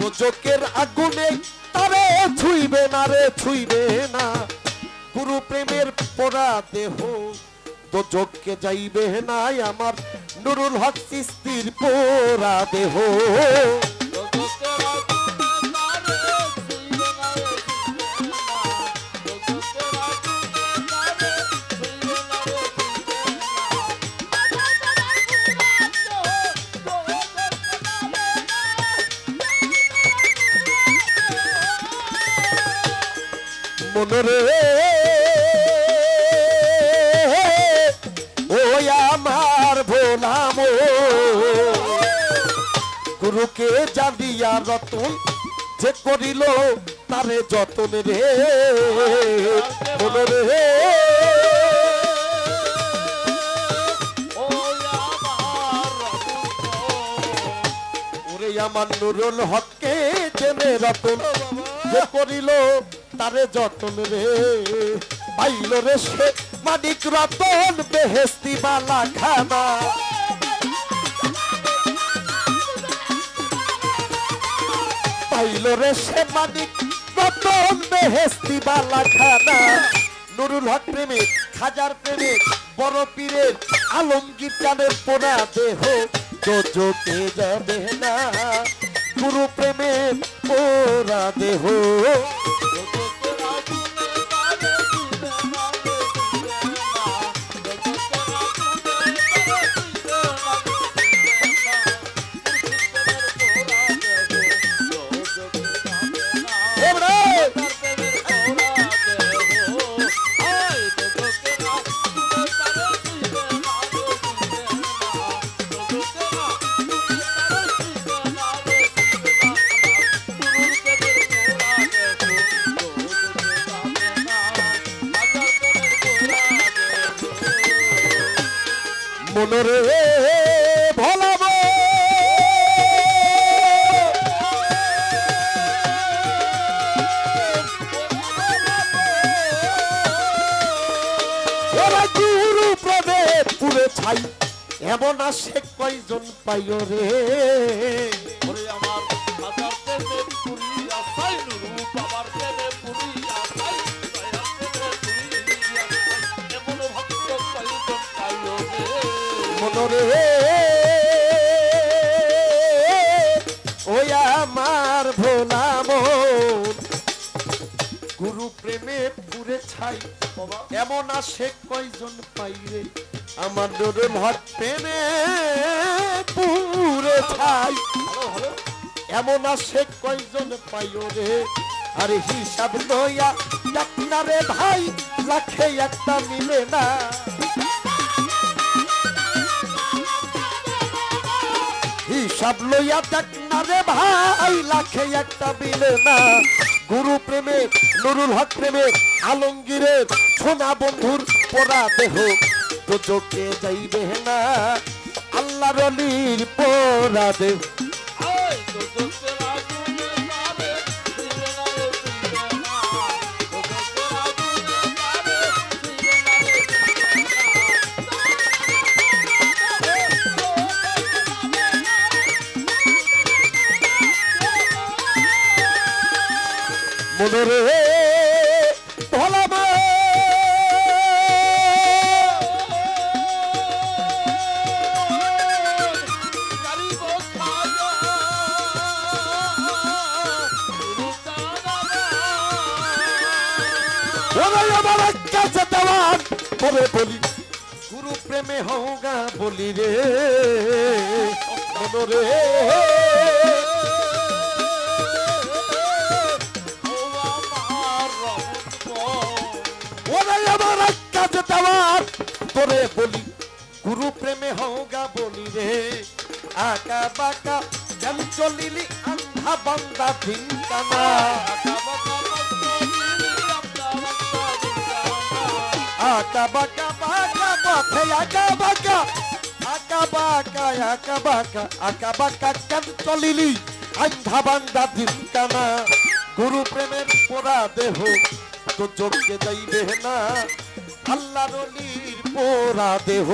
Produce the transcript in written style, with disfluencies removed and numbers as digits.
দোজকের আগুনে তারে ছুঁইবে না রে ছুঁইবে না গুরু প্রেমের পোড়া দেহ দোজককে যাইবে না আমার নুরুল হক চিশতির পোড়া দেহ মনরে ও আমার ভোলাম গুরুকে জানিয়া রতন যে করিল তারে যতন রে মনরে ওরে আমার নুরুল হককে জেনে রতন যে করিল তারে যতন রে পাইল রে সে মানিক রতন বেহেস্তি বালা খানা পাইল রে সে মানিক রতন বেহেস্তি বালা খানা নুরুল হক প্রেমিক খাজার প্রেমিক বড় পীরের আলমগীর চাঁদের পোড়া দেহ দোজকে যাবে না গুরু প্রেমের পোড়া দেহ মনরে ভোলাব গুরু প্রভেদ পুরে ছাই এমন আসে কয়জন পাইও রে আমার মনরে ওই আমার ভোলা মন গুরু প্রেমে পুরে ছাই এমন আসে কয়জন পাইরে আমার নুরুল হক প্রেমে পুরে ছাই এমন আসে কয়জন পাইও রে আরে হিসাব লইয়া দেখ না রে ভাই লাখে একটা মিলে না হিসাব লইয়া দেখ না রে ভাই লাখে একটা মিলে না গুরু প্রেমে নুরুল হক প্রেমে আলমগীরের সোনা বন্ধুর পোড়া দেহ দোজকে যাইবে না আল্লাহর ওলির পোড়া দেহ মনরে ভোলাম আমার কাছে দেওয়ান বলে বলি গুরু প্রেমে হওগা বলি রে মনরে তোরে বলি গুরু প্রেমে হওগা বলি রে আকা বাকা কেন চলিলি আন্ধা বান্দা ভিনকানা আকা বাকা বাকা পথে আকা বাকা আকা বাকা আকা বাকা আকা বাকা কেন চলিলি আন্ধা বান্দা ভিনকানা গুরু প্রেমের পোড়া দেহ তো চোখকে যাইবে না আল্লাহর ওলির পোড়া দেহ